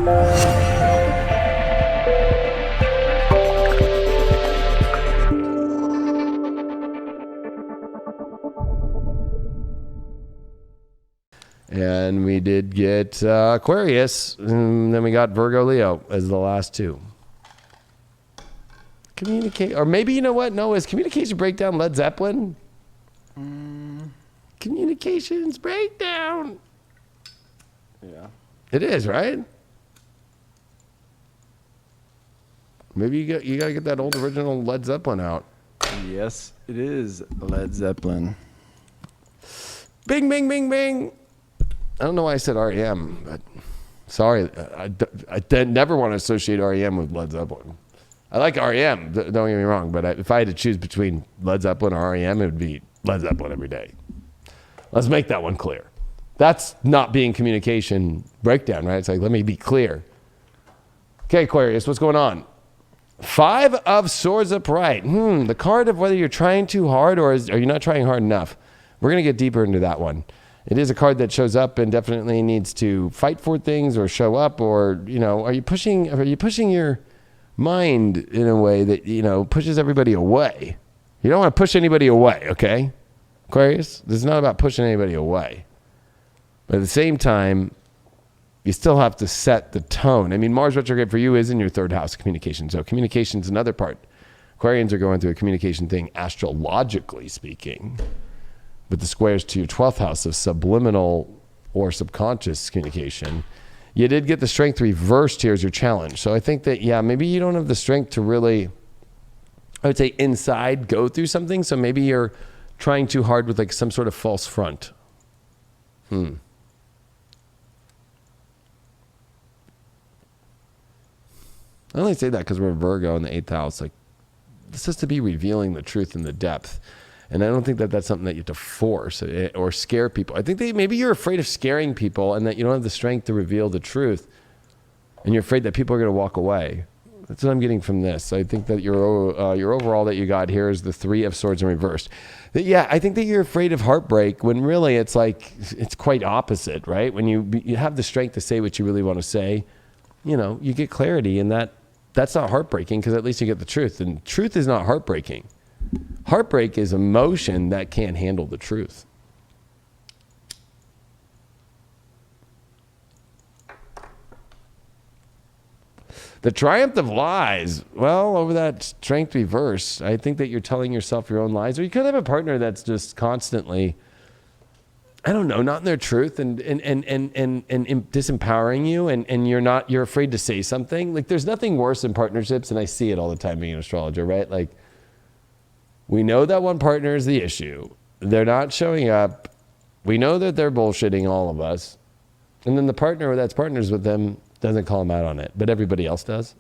And we did get Aquarius, and then we got Virgo, Leo as the last two. Communicate, or maybe, you know what? No, is communication breakdown Led Zeppelin? Communications breakdown. Yeah. It is, right? Maybe you gotta get that old original Led Zeppelin out. Yes, it is Led Zeppelin. Bing, bing, bing, bing. I don't know why I said REM, but sorry. I never want to associate REM with Led Zeppelin. I like REM, don't get me wrong, but if I had to choose between Led Zeppelin or REM, it would be Led Zeppelin every day. Let's make that one clear. That's not being communication breakdown, right? It's like, let me be clear. Okay, Aquarius, what's going on? 5 of Swords upright. The card of whether you're trying too hard or are you not trying hard enough. We're going to get deeper into that one. It is a card that shows up and definitely needs to fight for things or show up, or, you know, are you pushing your mind in a way that, you know, pushes everybody away? You don't want to push anybody away, okay? Aquarius, this is not about pushing anybody away. But at the same time, you still have to set the tone. I mean, Mars retrograde for you is in your 3rd house of communication. So communication is another part. Aquarians are going through a communication thing, astrologically speaking. But the squares to your 12th house of subliminal or subconscious communication, you did get the strength reversed here as your challenge. So I think that, yeah, maybe you don't have the strength to really, I would say, inside go through something. So maybe you're trying too hard with like some sort of false front. I only say that because we're Virgo in the 8th house. Like, this is to be revealing the truth in the depth. And I don't think that that's something that you have to force or scare people. I think that maybe you're afraid of scaring people and that you don't have the strength to reveal the truth. And you're afraid that people are going to walk away. That's what I'm getting from this. I think that your overall that you got here is the 3 of Swords in reverse. Yeah, I think that you're afraid of heartbreak when really it's like, it's quite opposite, right? When you have the strength to say what you really want to say, you know, you get clarity, and that's not heartbreaking because at least you get the truth. And truth is not heartbreaking. Heartbreak is emotion that can't handle the truth. The triumph of lies. Well, over that strength reverse, I think that you're telling yourself your own lies. Or you could have a partner that's just constantly, I don't know, not in their truth and disempowering you, and you're afraid to say something. Like, there's nothing worse in partnerships, and I see it all the time being an astrologer, right? Like, we know that one partner is the issue. They're not showing up. We know that they're bullshitting all of us. And then the partner that's partners with them doesn't call them out on it, but everybody else does.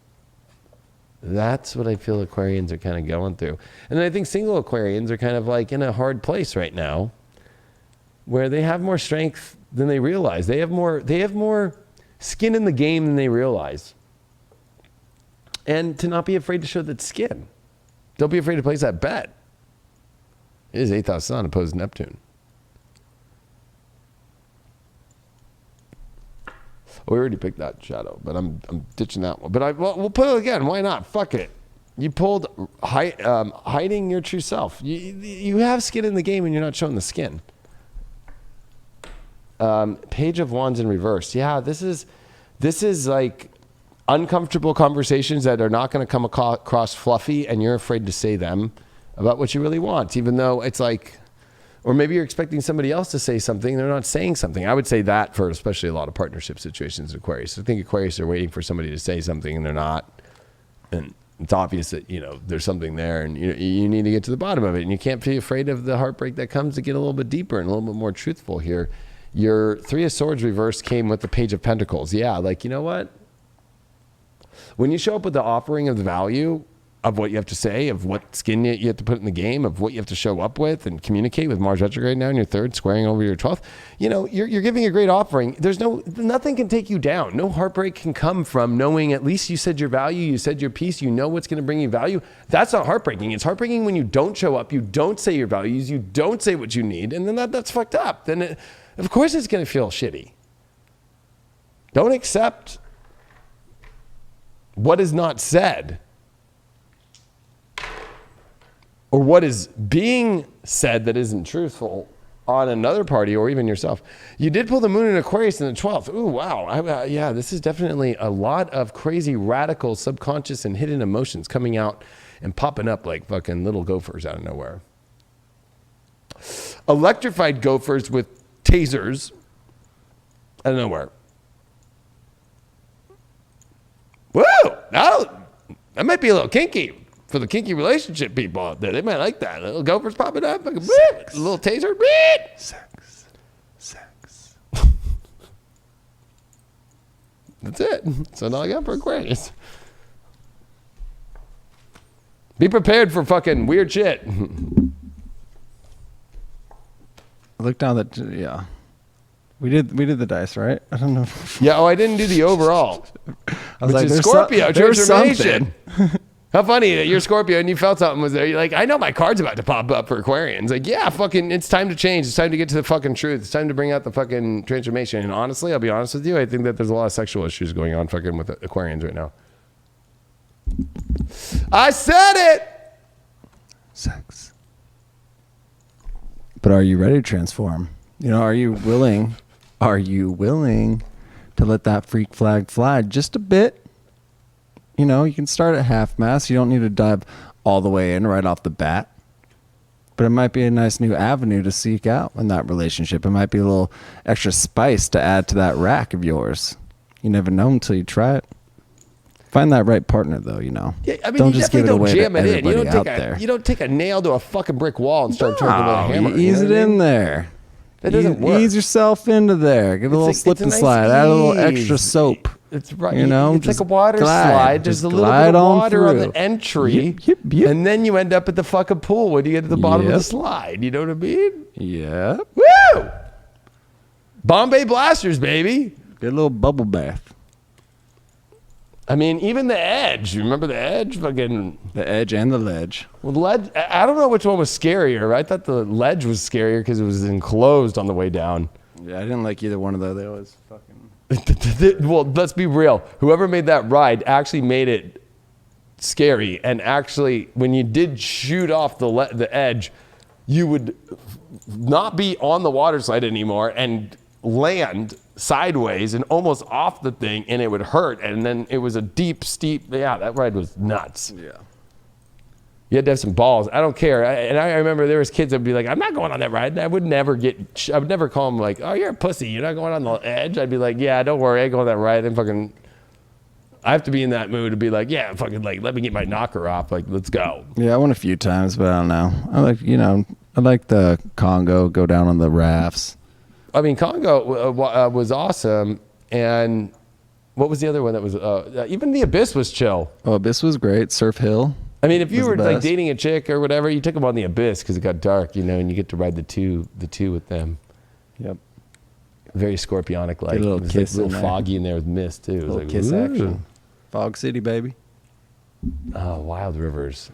That's what I feel Aquarians are kind of going through. And then I think single Aquarians are kind of like in a hard place right now where they have more strength than they realize. They have more skin in the game than they realize. And to not be afraid to show that skin. Don't be afraid to place that bet. It is 8th house sun opposed Neptune. We already picked that shadow, but I'm ditching that one. But we'll put it again. Why not? Fuck it. You pulled hiding your true self. You have skin in the game, and you're not showing the skin. Page of Wands in reverse. Yeah, this is like uncomfortable conversations that are not going to come across fluffy, and you're afraid to say them about what you really want, even though it's like, or maybe you're expecting somebody else to say something, they're not saying something. I would say that for especially a lot of partnership situations in Aquarius. I think Aquarius are waiting for somebody to say something and they're not. And it's obvious that, you know, there's something there, and you need to get to the bottom of it. And you can't be afraid of the heartbreak that comes to get a little bit deeper and a little bit more truthful here. Your 3 of Swords reverse came with the Page of Pentacles. Yeah, like, you know what? When you show up with the offering of the value of what you have to say, of what skin you have to put in the game, of what you have to show up with and communicate with Mars retrograde now in your 3rd, squaring over your 12th, you know, you're giving a great offering. Nothing can take you down. No heartbreak can come from knowing at least you said your value, you said your piece, you know what's going to bring you value. That's not heartbreaking. It's heartbreaking when you don't show up, you don't say your values, you don't say what you need, and then that's fucked up. Then of course it's going to feel shitty. Don't accept what is not said, or what is being said that isn't truthful on another party or even yourself. You did pull the moon in Aquarius in the 12th. Ooh, wow. Yeah, this is definitely a lot of crazy, radical, subconscious, and hidden emotions coming out and popping up like fucking little gophers out of nowhere. Electrified gophers with tasers out of nowhere. Woo! That might be a little kinky. For the kinky relationship people out there, they might like that. Little gophers popping up, like a little taser. Sex. That's it. That's all I got for Aquarius. Be prepared for fucking weird shit. Look down that. Yeah, we did the dice, right? I don't know. Yeah. Oh, I didn't do the overall. I was which like, is Scorpio transformation. Something. How funny that you're Scorpio and you felt something was there. You're like, I know my card's about to pop up for Aquarians. Like, yeah, fucking, it's time to change. It's time to get to the fucking truth. It's time to bring out the fucking transformation. And honestly, I'll be honest with you, I think that there's a lot of sexual issues going on fucking with Aquarians right now. I said it! Sex. But are you ready to transform? You know, are you willing to let that freak flag fly just a bit? You know, you can start at half mast. You don't need to dive all the way in right off the bat. But it might be a nice new avenue to seek out in that relationship. It might be a little extra spice to add to that rack of yours. You never know until you try it. Find that right partner, though, you know. Yeah, I mean, don't you just give it definitely away don't jam to it in. everybody out there. You don't take a nail to a fucking brick wall and start trying to with a hammer. You ease know it what I in mean? there. That doesn't work. Ease yourself into there. Give it a little slip and nice slide. Add a little ease. extra soap. It's right. You know, it's like just a water glide. slide. There's Just a little bit glide of on water on the through. entry. Yep. And then you end up at the fucking pool when you get to the bottom of the Yep. slide. You know what I mean? Yeah. Woo! Bombay Blasters, baby. Get a little bubble bath. I mean, even the edge. You remember the edge? Fucking The edge and the ledge. well, the ledge. I don't know which one was scarier. I thought the ledge was scarier because it was enclosed on the way down. Yeah, I didn't like either one of those. They always fucking... Well, let's be real. Whoever made that ride actually made it scary. And actually, when you did shoot off the edge, you would not be on the water slide anymore and land sideways and almost off the thing, and it would hurt. And then it was a deep, steep. Yeah, that ride was nuts. Yeah. You had to have some balls. I don't care. I remember there was kids that would be like, I'm not going on that ride. And I would never call them like, oh, you're a pussy. You're not going on the edge. I'd be like, yeah, don't worry. I go on that ride. And fucking, I have to be in that mood to be like, yeah, fucking like, let me get my knocker off. Like, let's go. Yeah, I went a few times, but I don't know. I like the Congo, go down on the rafts. I mean, Congo was awesome. And what was the other one that was, even the Abyss was chill. Oh, Abyss was great. Surf Hill. I mean, if you was were the like best. dating a chick or whatever, you took them on the Abyss because it got dark, you know, and you get to ride the two with them. Yep. Very scorpionic like. Get a little It was kiss like a in little there. foggy in there with mist too. It was Little like, kiss ooh. action. Fog City, baby. Oh, Wild Rivers.